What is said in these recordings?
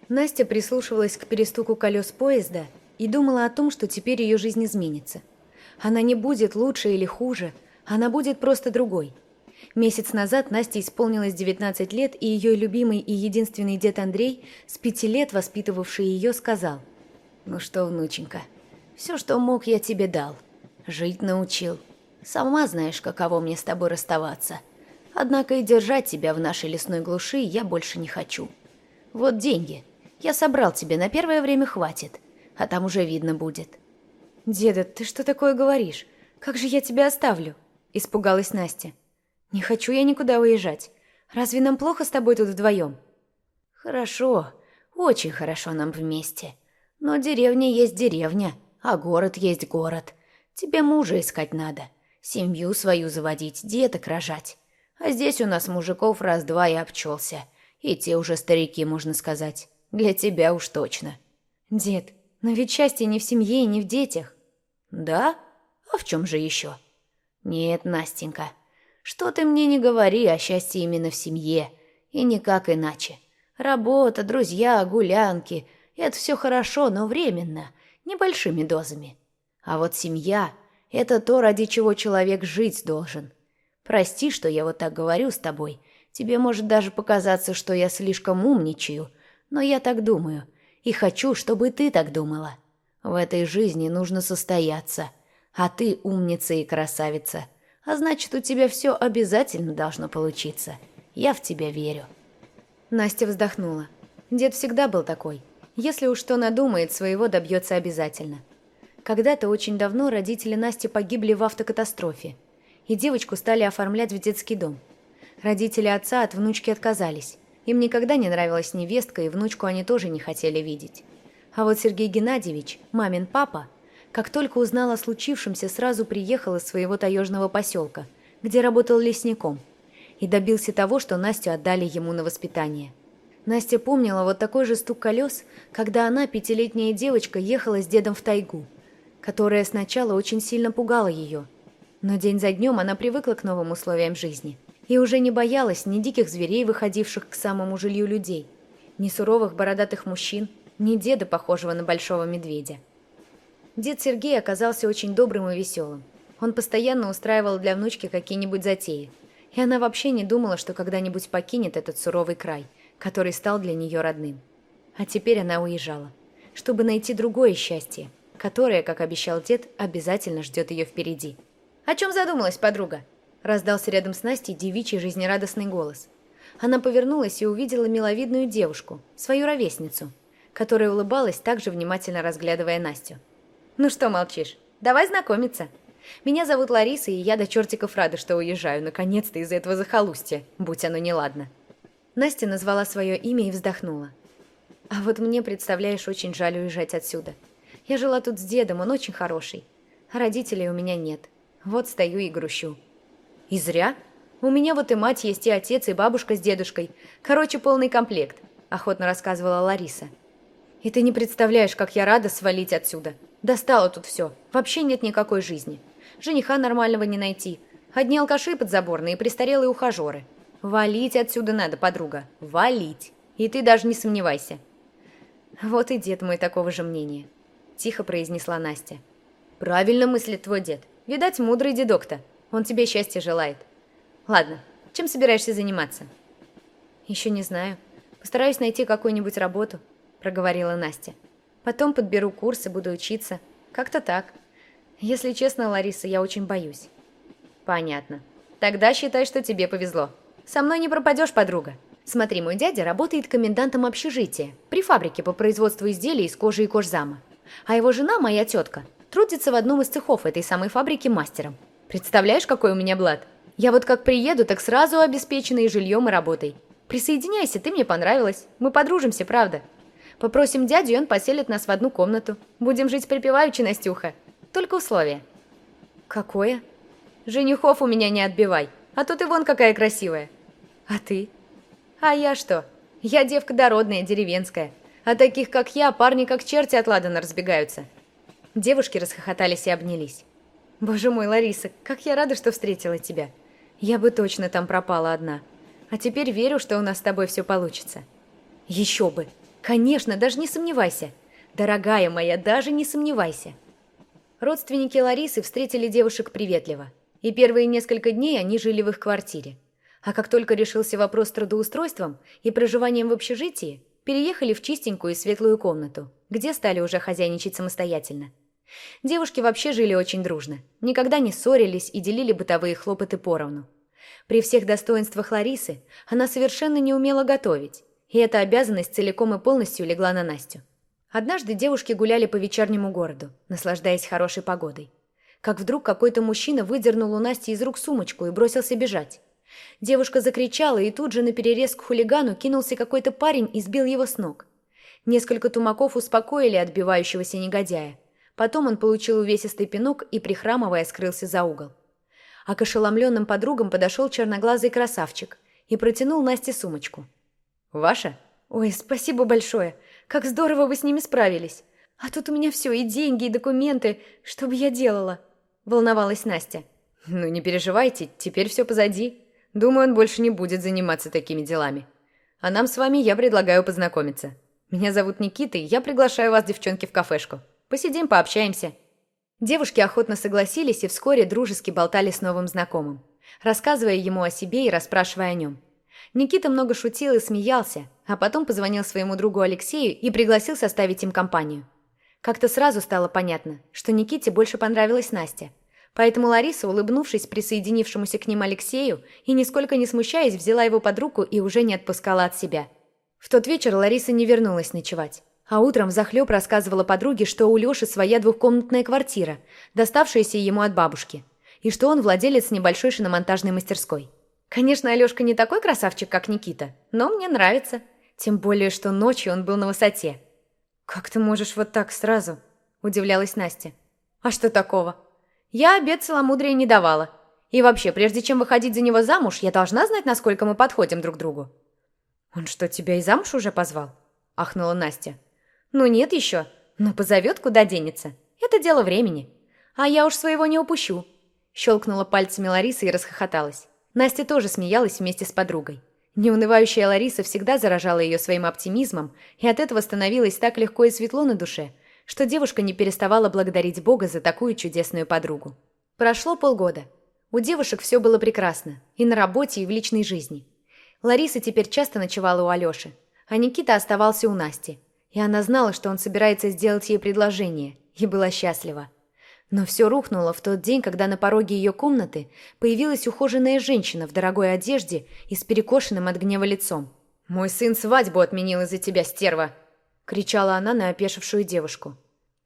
Настя прислушивалась к перестуку колес поезда и думала о том, что теперь ее жизнь изменится. Она не будет лучше или хуже, она будет просто другой. Месяц назад Насте исполнилось 19 лет, и ее любимый и единственный дед Андрей, с 5 лет воспитывавший ее, сказал: «Ну что, внученька, все, что мог, я тебе дал. Жить научил. Сама знаешь, каково мне с тобой расставаться. Однако и держать тебя в нашей лесной глуши я больше не хочу. Вот деньги. Я собрал тебе, на первое время хватит, а там уже видно будет». «Деда, ты что такое говоришь? Как же я тебя оставлю?» – испугалась Настя. «Не хочу я никуда уезжать. Разве нам плохо с тобой тут вдвоем?» «Хорошо, очень хорошо нам вместе. Но деревня есть деревня, а город есть город. Тебе мужа искать надо, семью свою заводить, деток рожать. А здесь у нас мужиков раз-два и обчелся. И те уже старики, можно сказать. Для тебя уж точно». «Дед, но ведь счастье не в семье и не в детях». «Да? А в чем же еще?» «Нет, Настенька, что ты мне не говори, о счастье именно в семье. И никак иначе. Работа, друзья, гулянки – это все хорошо, но временно, небольшими дозами. А вот семья – это то, ради чего человек жить должен. Прости, что я вот так говорю с тобой. Тебе может даже показаться, что я слишком умничаю, но я так думаю. И хочу, чтобы ты так думала. В этой жизни нужно состояться. А ты умница и красавица. А значит, у тебя все обязательно должно получиться. Я в тебя верю». Настя вздохнула. Дед всегда был такой. Если уж что надумает, своего добьется обязательно. Когда-то очень давно родители Насти погибли в автокатастрофе, и девочку стали оформлять в детский дом. Родители отца от внучки отказались. Им никогда не нравилась невестка, и внучку они тоже не хотели видеть. А вот Сергей Геннадьевич, мамин папа, как только узнал о случившемся, сразу приехал из своего таежного поселка, где работал лесником, и добился того, что Настю отдали ему на воспитание. Настя помнила вот такой же стук колес, когда она, пятилетняя девочка, ехала с дедом в тайгу, которая сначала очень сильно пугала ее. Но день за днем она привыкла к новым условиям жизни и уже не боялась ни диких зверей, выходивших к самому жилью людей, ни суровых бородатых мужчин, ни деда, похожего на большого медведя. Дед Сергей оказался очень добрым и веселым. Он постоянно устраивал для внучки какие-нибудь затеи, и она вообще не думала, что когда-нибудь покинет этот суровый край, который стал для нее родным. А теперь она уезжала, чтобы найти другое счастье, которое, как обещал дед, обязательно ждет ее впереди. «О чем задумалась, подруга?» – раздался рядом с Настей девичий жизнерадостный голос. Она повернулась и увидела миловидную девушку, свою ровесницу, которая улыбалась, также внимательно разглядывая Настю. «Ну что молчишь? Давай знакомиться. Меня зовут Лариса, и я до чертиков рада, что уезжаю, наконец-то, из этого захолустья, будь оно неладно». Настя назвала свое имя и вздохнула. «А вот мне, представляешь, очень жаль уезжать отсюда. Я жила тут с дедом, он очень хороший. А родителей у меня нет. Вот стою и грущу». «И зря. У меня вот и мать есть, и отец, и бабушка с дедушкой. Короче, полный комплект», – охотно рассказывала Лариса. «И ты не представляешь, как я рада свалить отсюда. Достало тут все. Вообще нет никакой жизни. Жениха нормального не найти. Одни алкаши подзаборные и престарелые ухажеры. Валить отсюда надо, подруга. Валить. И ты даже не сомневайся». «Вот и дед мой такого же мнения», – тихо произнесла Настя. «Правильно мыслит твой дед. Видать, мудрый дедок-то. Он тебе счастья желает. Ладно, чем собираешься заниматься?» «Еще не знаю. Постараюсь найти какую-нибудь работу», – проговорила Настя. «Потом подберу курсы, буду учиться. Как-то так. Если честно, Лариса, я очень боюсь». «Понятно. Тогда считай, что тебе повезло. Со мной не пропадешь, подруга. Смотри, мой дядя работает комендантом общежития при фабрике по производству изделий из кожи и кожзама. А его жена, моя тетка, трудится в одном из цехов этой самой фабрики мастером. Представляешь, какой у меня блат? Я вот как приеду, так сразу обеспечена и жильем, и работой. Присоединяйся, ты мне понравилась. Мы подружимся, правда. Попросим дядю, и он поселит нас в одну комнату. Будем жить припеваючи, Настюха. Только условие». «Какое?» «Женихов у меня не отбивай, а то ты вон какая красивая». «А ты?» «А я что? Я девка дородная, деревенская. А таких, как я, парни как черти от ладана разбегаются». Девушки расхохотались и обнялись. «Боже мой, Лариса, как я рада, что встретила тебя. Я бы точно там пропала одна. А теперь верю, что у нас с тобой все получится». «Еще бы! Конечно, даже не сомневайся. Дорогая моя, даже не сомневайся. Родственники Ларисы встретили девушек приветливо, и первые несколько дней они жили в их квартире. А как только решился вопрос с трудоустройством и проживанием в общежитии, переехали в чистенькую и светлую комнату, где стали уже хозяйничать самостоятельно. Девушки вообще жили очень дружно, никогда не ссорились и делили бытовые хлопоты поровну. При всех достоинствах Ларисы она совершенно не умела готовить, и эта обязанность целиком и полностью легла на Настю. Однажды девушки гуляли по вечернему городу, наслаждаясь хорошей погодой. Как вдруг какой-то мужчина выдернул у Насти из рук сумочку и бросился бежать. Девушка закричала, и тут же наперерез к хулигану кинулся какой-то парень и сбил его с ног. Несколько тумаков успокоили отбивающегося негодяя. Потом он получил увесистый пинок и, прихрамывая, скрылся за угол. А к ошеломленным подругам подошел черноглазый красавчик и протянул Насте сумочку. «Ваша?» «Ой, спасибо большое! Как здорово вы с ними справились! А тут у меня все, и деньги, и документы. Что бы я делала?» – волновалась Настя. «Ну, не переживайте, теперь все позади. Думаю, он больше не будет заниматься такими делами. А нам с вами я предлагаю познакомиться. Меня зовут Никита, и я приглашаю вас, девчонки, в кафешку. Посидим, пообщаемся». Девушки охотно согласились и вскоре дружески болтали с новым знакомым, рассказывая ему о себе и расспрашивая о нем. Никита много шутил и смеялся, а потом позвонил своему другу Алексею и пригласил составить им компанию. Как-то сразу стало понятно, что Никите больше понравилась Настя. Поэтому Лариса, улыбнувшись присоединившемуся к ним Алексею и нисколько не смущаясь, взяла его под руку и уже не отпускала от себя. В тот вечер Лариса не вернулась ночевать, а утром взахлеб рассказывала подруге, что у Леши своя двухкомнатная квартира, доставшаяся ему от бабушки, и что он владелец небольшой шиномонтажной мастерской. Конечно, Алешка не такой красавчик, как Никита, но мне нравится. Тем более, что ночью он был на высоте. «Как ты можешь вот так сразу?» – удивлялась Настя. «А что такого? Я обет целомудрия не давала. И вообще, прежде чем выходить за него замуж, я должна знать, насколько мы подходим друг другу». «Он что, тебя и замуж уже позвал?» – ахнула Настя. «Ну нет еще, но позовет, куда денется. Это дело времени. А я уж своего не упущу». Щелкнула пальцами Лариса и расхохоталась. Настя тоже смеялась вместе с подругой. Неунывающая Лариса всегда заражала ее своим оптимизмом, и от этого становилось так легко и светло на душе, что девушка не переставала благодарить Бога за такую чудесную подругу. Прошло полгода. У девушек все было прекрасно, и на работе, и в личной жизни. Лариса теперь часто ночевала у Алеши, а Никита оставался у Насти, и она знала, что он собирается сделать ей предложение, и была счастлива. Но все рухнуло в тот день, когда на пороге ее комнаты появилась ухоженная женщина в дорогой одежде и с перекошенным от гнева лицом. «Мой сын свадьбу отменил из-за тебя, стерва!» — кричала она на опешившую девушку.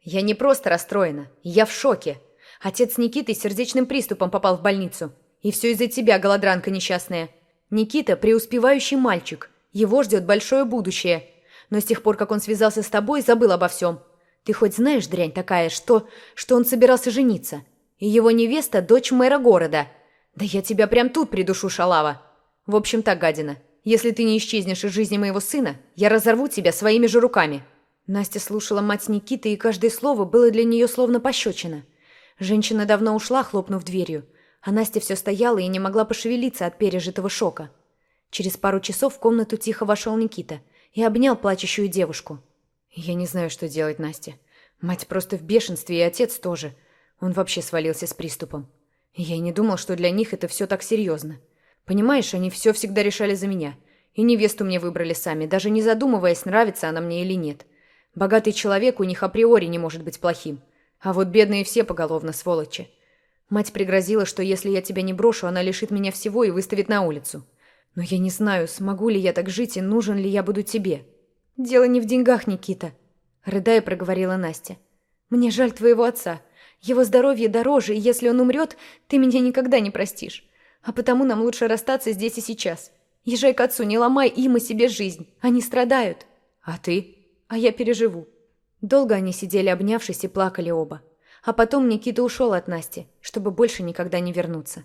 «Я не просто расстроена, я в шоке. Отец Никиты с сердечным приступом попал в больницу. И все из-за тебя, голодранка несчастная. Никита — преуспевающий мальчик, его ждет большое будущее. Но с тех пор, как он связался с тобой, забыл обо всем. Ты хоть знаешь, дрянь такая, что он собирался жениться? И его невеста – дочь мэра города. Да я тебя прям тут придушу, шалава. В общем так, гадина, если ты не исчезнешь из жизни моего сына, я разорву тебя своими же руками». Настя слушала мать Никиты, и каждое слово было для нее словно пощечина. Женщина давно ушла, хлопнув дверью, а Настя все стояла и не могла пошевелиться от пережитого шока. Через пару часов в комнату тихо вошел Никита и обнял плачущую девушку. «Я не знаю, что делать, Настя. Мать просто в бешенстве, и отец тоже. Он вообще свалился с приступом. Я и не думал, что для них это все так серьезно. Понимаешь, они все всегда решали за меня. И невесту мне выбрали сами, даже не задумываясь, нравится она мне или нет. Богатый человек у них априори не может быть плохим. А вот бедные все поголовно сволочи. Мать пригрозила, что если я тебя не брошу, она лишит меня всего и выставит на улицу. Но я не знаю, смогу ли я так жить и нужен ли я буду тебе». «Дело не в деньгах, Никита», — рыдая проговорила Настя. «Мне жаль твоего отца. Его здоровье дороже, и если он умрет, ты меня никогда не простишь. А потому нам лучше расстаться здесь и сейчас. Езжай к отцу, не ломай им и себе жизнь. Они страдают». «А ты?» «А я переживу». Долго они сидели, обнявшись, и плакали оба. А потом Никита ушел от Насти, чтобы больше никогда не вернуться.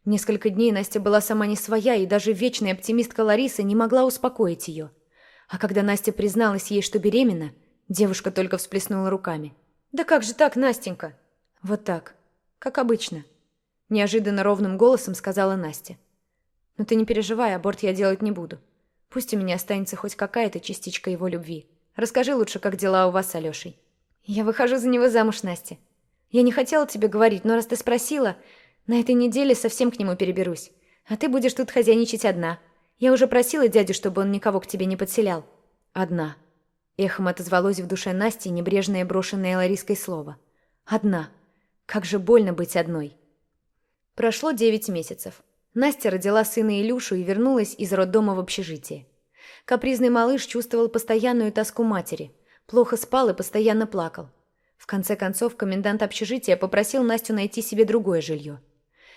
Несколько дней Настя была сама не своя, и даже вечная оптимистка Лариса не могла успокоить ее. А когда Настя призналась ей, что беременна, девушка только всплеснула руками. «Да как же так, Настенька?» «Вот так, как обычно», – неожиданно ровным голосом сказала Настя. «Но ты не переживай, аборт я делать не буду. Пусть у меня останется хоть какая-то частичка его любви. Расскажи лучше, как дела у вас с Алешей. Я выхожу за него замуж, Настя. Я не хотела тебе говорить, но раз ты спросила, на этой неделе совсем к нему переберусь. А ты будешь тут хозяйничать одна. Я уже просила дядю, чтобы он никого к тебе не подселял. Одна. Эхом отозвалось в душе Насти небрежное брошенное Лариской слово. Одна. Как же больно быть одной. Прошло 9 месяцев. Настя родила сына Илюшу и вернулась из роддома в общежитие. Капризный малыш чувствовал постоянную тоску матери, плохо спал и постоянно плакал. В конце концов, комендант общежития попросил Настю найти себе другое жилье.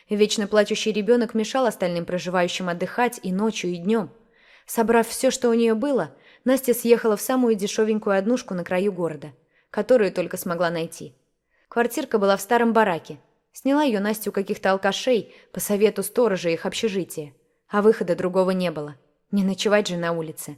Вечно плачущий ребенок мешал остальным проживающим отдыхать и ночью, и днем. Собрав все, что у нее было, Настя съехала в самую дешевенькую однушку на краю города, которую только смогла найти. Квартирка была в старом бараке. Сняла ее Настя у каких-то алкашей по совету сторожа их общежития. А выхода другого не было. Не ночевать же на улице.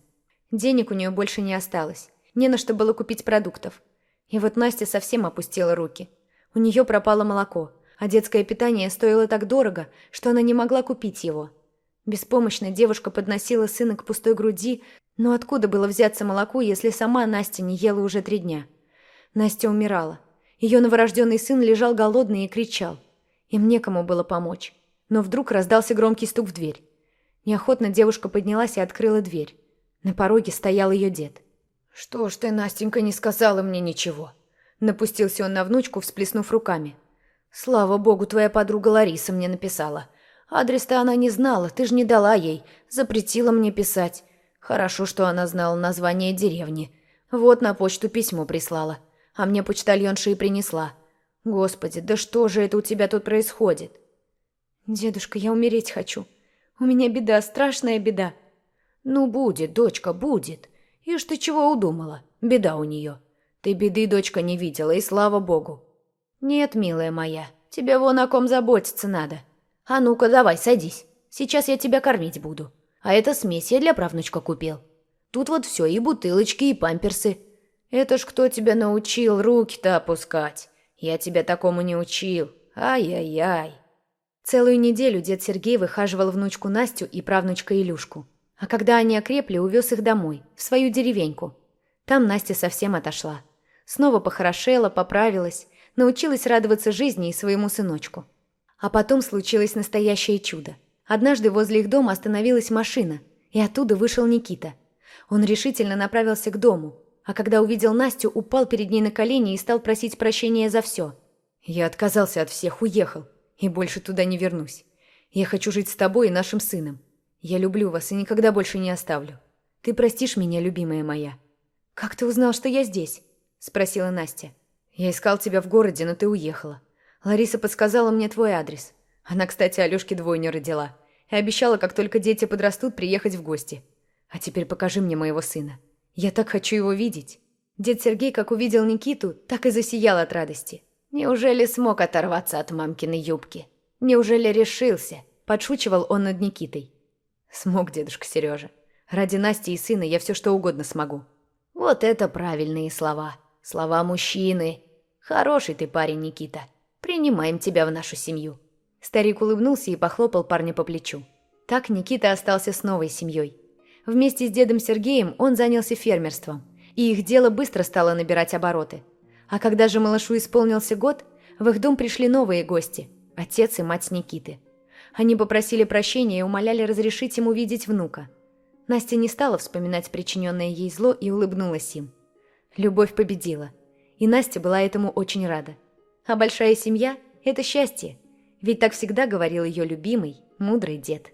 Денег у нее больше не осталось. Не на что было купить продуктов. И вот Настя совсем опустила руки. У нее пропало молоко, а детское питание стоило так дорого, что она не могла купить его. Беспомощно девушка подносила сына к пустой груди, но откуда было взяться молоку, если сама Настя не ела уже 3 дня? Настя умирала. Ее новорожденный сын лежал голодный и кричал. Им некому было помочь. Но вдруг раздался громкий стук в дверь. Неохотно девушка поднялась и открыла дверь. На пороге стоял ее дед. «Что ж ты, Настенька, не сказала мне ничего?» Напустился он на внучку, всплеснув руками. «Слава богу, твоя подруга Лариса мне написала. Адрес-то она не знала, ты ж не дала ей, запретила мне писать. Хорошо, что она знала название деревни. Вот на почту письмо прислала, а мне почтальонша и принесла. Господи, да что же это у тебя тут происходит?» «Дедушка, я умереть хочу. У меня беда, страшная беда». «Ну, будет, дочка, будет. Ишь ты чего удумала? Беда у нее. Ты беды, дочка, не видела, и слава богу». «Нет, милая моя, тебе вон о ком заботиться надо. А ну-ка, давай, садись. Сейчас я тебя кормить буду. А это смесь я для правнучка купил. Тут вот все, и бутылочки, и памперсы. Это ж кто тебя научил руки-то опускать? Я тебя такому не учил. Ай-яй-яй». Целую неделю дед Сергей выхаживал внучку Настю и правнучка Илюшку. А когда они окрепли, увез их домой, в свою деревеньку. Там Настя совсем отошла. Снова похорошела, поправилась, научилась радоваться жизни и своему сыночку. А потом случилось настоящее чудо. Однажды возле их дома остановилась машина, и оттуда вышел Никита. Он решительно направился к дому, а когда увидел Настю, упал перед ней на колени и стал просить прощения за все. «Я отказался от всех, уехал, и больше туда не вернусь. Я хочу жить с тобой и нашим сыном. Я люблю вас и никогда больше не оставлю. Ты простишь меня, любимая моя?» «Как ты узнал, что я здесь?» – спросила Настя. «Я искал тебя в городе, но ты уехала. Лариса подсказала мне твой адрес. Она, кстати, Алёшке двойню родила. И обещала, как только дети подрастут, приехать в гости. А теперь покажи мне моего сына. Я так хочу его видеть». Дед Сергей, как увидел Никиту, так и засиял от радости. «Неужели смог оторваться от мамкиной юбки? Неужели решился?» – подшучивал он над Никитой. «Смог, дедушка Сережа. Ради Насти и сына я все что угодно смогу». «Вот это правильные слова. Слова мужчины. Хороший ты парень, Никита. Принимаем тебя в нашу семью». Старик улыбнулся и похлопал парня по плечу. Так Никита остался с новой семьей. Вместе с дедом Сергеем он занялся фермерством, и их дело быстро стало набирать обороты. А когда же малышу исполнился год, в их дом пришли новые гости – отец и мать Никиты. Они попросили прощения и умоляли разрешить им увидеть внука. Настя не стала вспоминать причиненное ей зло и улыбнулась им. Любовь победила, и Настя была этому очень рада. А большая семья – это счастье, ведь так всегда говорил ее любимый, мудрый дед.